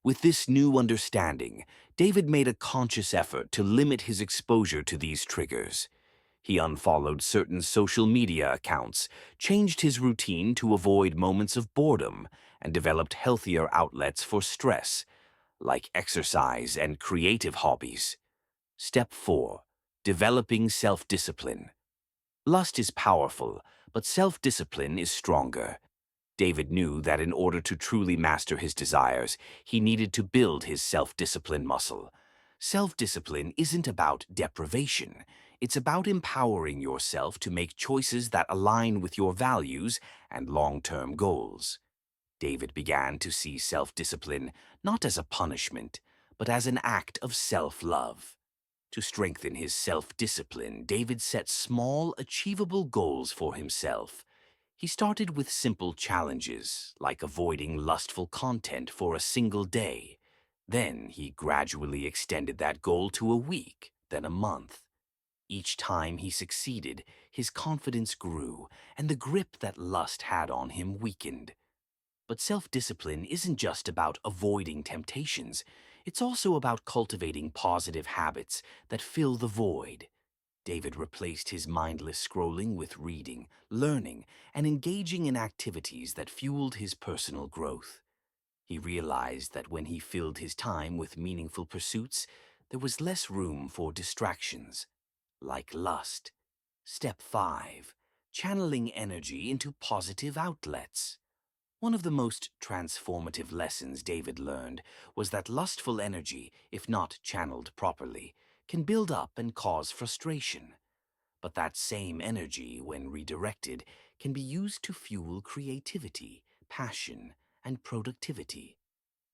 With this new understanding, David made a conscious effort to limit his exposure to these triggers. He unfollowed certain social media accounts, changed his routine to avoid moments of boredom, and developed healthier outlets for stress, like exercise and creative hobbies. Step 4. Developing self-discipline. Lust is powerful, but self-discipline is stronger. David knew that in order to truly master his desires, he needed to build his self-discipline muscle. Self-discipline isn't about deprivation. It's about empowering yourself to make choices that align with your values and long-term goals. David began to see self-discipline not as a punishment, but as an act of self-love. To strengthen his self-discipline, David set small, achievable goals for himself. He started with simple challenges, like avoiding lustful content for a single day. Then he gradually extended that goal to a week, then a month. Each time he succeeded, his confidence grew, and the grip that lust had on him weakened. But self-discipline isn't just about avoiding temptations. It's also about cultivating positive habits that fill the void. David replaced his mindless scrolling with reading, learning, and engaging in activities that fueled his personal growth. He realized that when he filled his time with meaningful pursuits, there was less room for distractions, like lust. Step 5. Channeling energy into positive outlets. One of the most transformative lessons David learned was that lustful energy, if not channeled properly, can build up and cause frustration. But that same energy, when redirected, can be used to fuel creativity, passion, and productivity.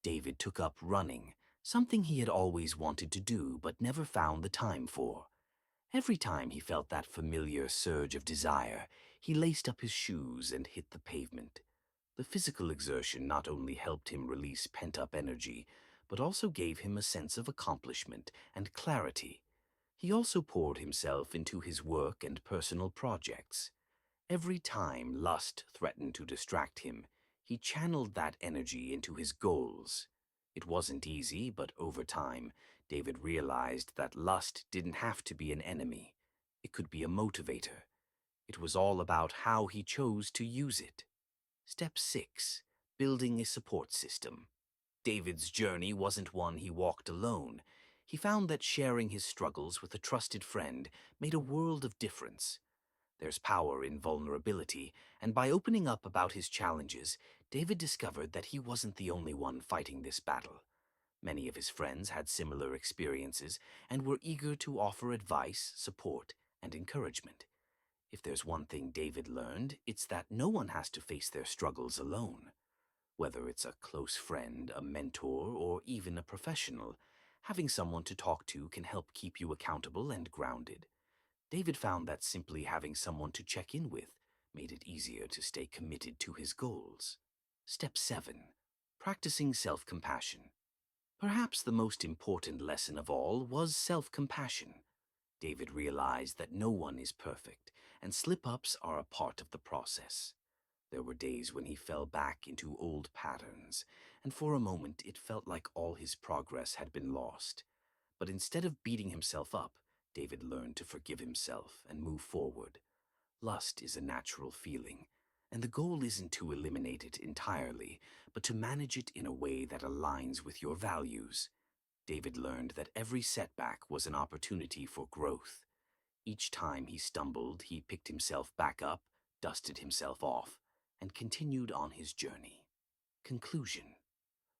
David took up running, something he had always wanted to do but never found the time for. Every time he felt that familiar surge of desire, he laced up his shoes and hit the pavement. The physical exertion not only helped him release pent-up energy, but also gave him a sense of accomplishment and clarity. He also poured himself into his work and personal projects. Every time lust threatened to distract him, he channeled that energy into his goals. It wasn't easy, but over time, David realized that lust didn't have to be an enemy. It could be a motivator. It was all about how he chose to use it. Step 6. Building a support system. David's journey wasn't one he walked alone. He found that sharing his struggles with a trusted friend made a world of difference. There's power in vulnerability, and by opening up about his challenges, David discovered that he wasn't the only one fighting this battle. Many of his friends had similar experiences and were eager to offer advice, support, and encouragement. If there's one thing David learned, it's that no one has to face their struggles alone. Whether it's a close friend, a mentor, or even a professional, having someone to talk to can help keep you accountable and grounded. David found that simply having someone to check in with made it easier to stay committed to his goals. Step 7. Practicing self-compassion. Perhaps the most important lesson of all was self-compassion. David realized that no one is perfect, and slip-ups are a part of the process. There were days when he fell back into old patterns, and for a moment it felt like all his progress had been lost. But instead of beating himself up, David learned to forgive himself and move forward. Lust is a natural feeling, and the goal isn't to eliminate it entirely, but to manage it in a way that aligns with your values. David learned that every setback was an opportunity for growth. Each time he stumbled, he picked himself back up, dusted himself off, and continued on his journey. Conclusion.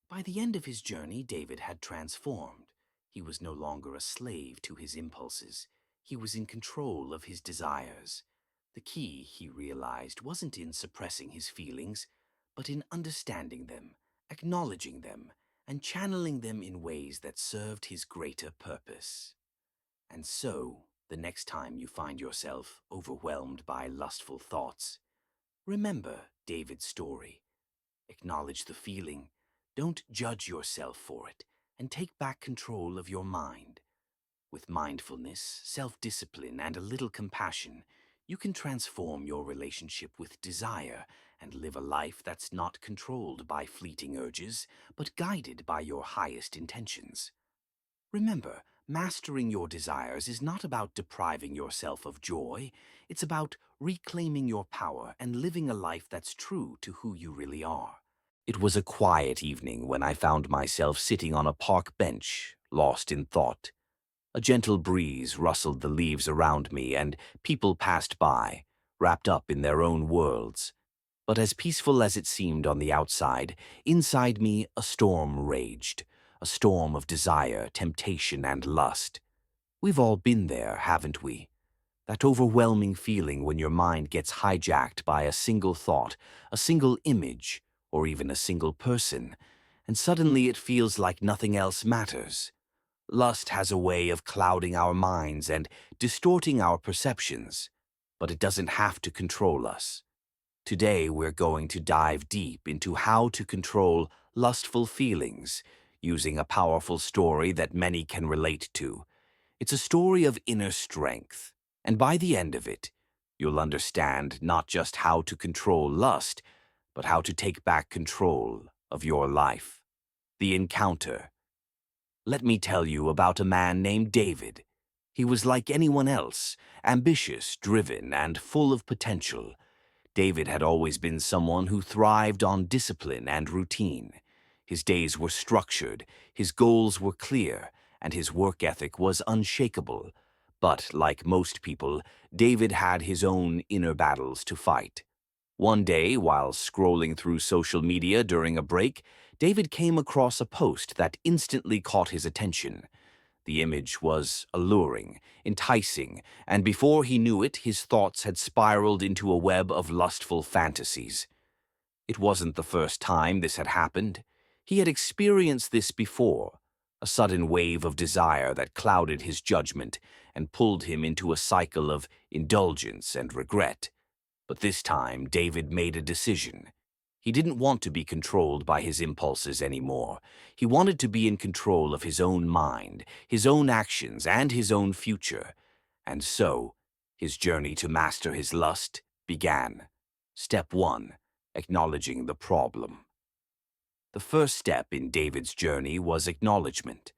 By the end of his journey, David had transformed. He was no longer a slave to his impulses. He was in control of his desires. The key, he realized, wasn't in suppressing his feelings, but in understanding them, acknowledging them, and channeling them in ways that served his greater purpose. And so, the next time you find yourself overwhelmed by lustful thoughts, remember David's story. Acknowledge the feeling, don't judge yourself for it, and take back control of your mind. With mindfulness, self-discipline, and a little compassion, you can transform your relationship with desire and live a life that's not controlled by fleeting urges, but guided by your highest intentions. Remember, mastering your desires is not about depriving yourself of joy. It's about reclaiming your power and living a life that's true to who you really are. It was a quiet evening when I found myself sitting on a park bench, lost in thought. A gentle breeze rustled the leaves around me, and people passed by, wrapped up in their own worlds. But as peaceful as it seemed on the outside, inside me a storm raged, a storm of desire, temptation, and lust. We've all been there, haven't we? That overwhelming feeling when your mind gets hijacked by a single thought, a single image, or even a single person, and suddenly it feels like nothing else matters. Lust has a way of clouding our minds and distorting our perceptions, but it doesn't have to control us. Today, we're going to dive deep into how to control lustful feelings using a powerful story that many can relate to. It's a story of inner strength, and by the end of it, you'll understand not just how to control lust, but how to take back control of your life. The encounter. Let me tell you about a man named David. He was like anyone else, ambitious, driven, and full of potential. David had always been someone who thrived on discipline and routine. His days were structured, his goals were clear, and his work ethic was unshakable. But, like most people, David had his own inner battles to fight. One day, while scrolling through social media during a break, David came across a post that instantly caught his attention. The image was alluring, enticing, and before he knew it, his thoughts had spiraled into a web of lustful fantasies. It wasn't the first time this had happened. He had experienced this before, a sudden wave of desire that clouded his judgment and pulled him into a cycle of indulgence and regret. But this time, David made a decision. He didn't want to be controlled by his impulses anymore. He wanted to be in control of his own mind, his own actions, and his own future. And so, his journey to master his lust began. Step 1. Acknowledging the problem. The first step in David's journey was acknowledgement.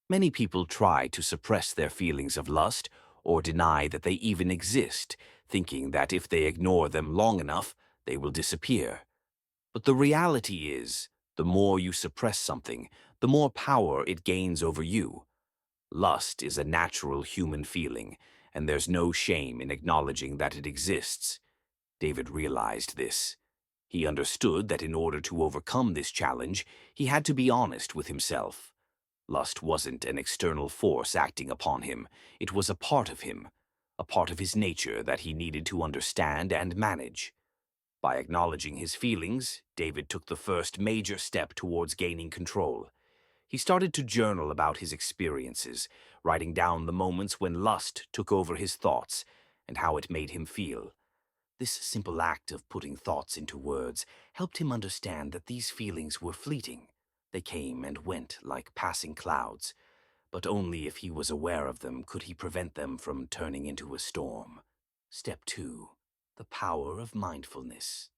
Many people try to suppress their feelings of lust or deny that they even exist, thinking that if they ignore them long enough, they will disappear. But the reality is, the more you suppress something, the more power it gains over you. Lust is a natural human feeling, and there's no shame in acknowledging that it exists. David realized this. He understood that in order to overcome this challenge, he had to be honest with himself. Lust wasn't an external force acting upon him. It was a part of him, a part of his nature that he needed to understand and manage. By acknowledging his feelings, David took the first major step towards gaining control. He started to journal about his experiences, writing down the moments when lust took over his thoughts and how it made him feel. This simple act of putting thoughts into words helped him understand that these feelings were fleeting. They came and went like passing clouds, but only if he was aware of them could he prevent them from turning into a storm. Step 2. The power of mindfulness.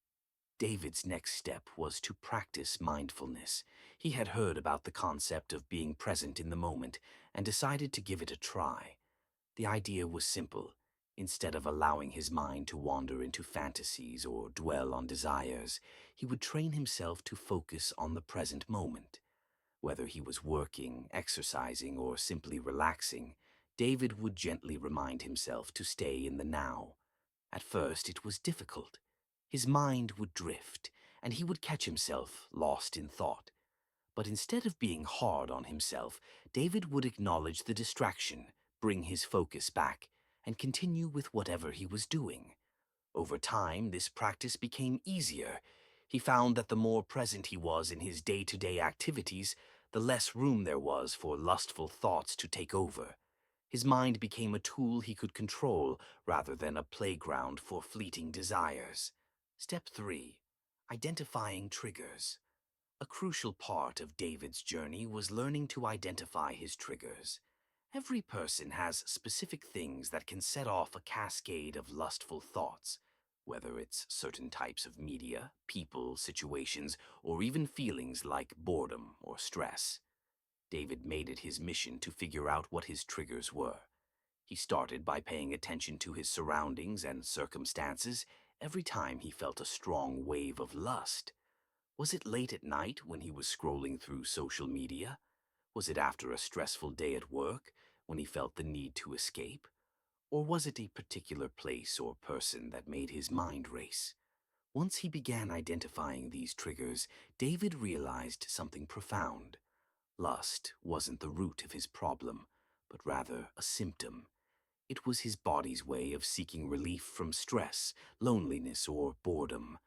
David's next step was to practice mindfulness. He had heard about the concept of being present in the moment and decided to give it a try. The idea was simple. Instead of allowing his mind to wander into fantasies or dwell on desires, he would train himself to focus on the present moment. Whether he was working, exercising, or simply relaxing, David would gently remind himself to stay in the now. At first, it was difficult. His mind would drift, and he would catch himself lost in thought. But instead of being hard on himself, David would acknowledge the distraction, bring his focus back, and continue with whatever he was doing. Over time, this practice became easier. He found that the more present he was in his day-to-day activities, the less room there was for lustful thoughts to take over. His mind became a tool he could control rather than a playground for fleeting desires. Step 3. Identifying triggers. A crucial part of David's journey was learning to identify his triggers. Every person has specific things that can set off a cascade of lustful thoughts. whether it's certain types of media, people, situations, or even feelings like boredom or stress. David made it his mission to figure out what his triggers were. He started by paying attention to his surroundings and circumstances every time he felt a strong wave of lust. Was it late at night when he was scrolling through social media? Was it after a stressful day at work when he felt the need to escape? Or was it a particular place or person that made his mind race? Once he began identifying these triggers, David realized something profound. Lust wasn't the root of his problem, but rather a symptom. It was his body's way of seeking relief from stress, loneliness, or boredom.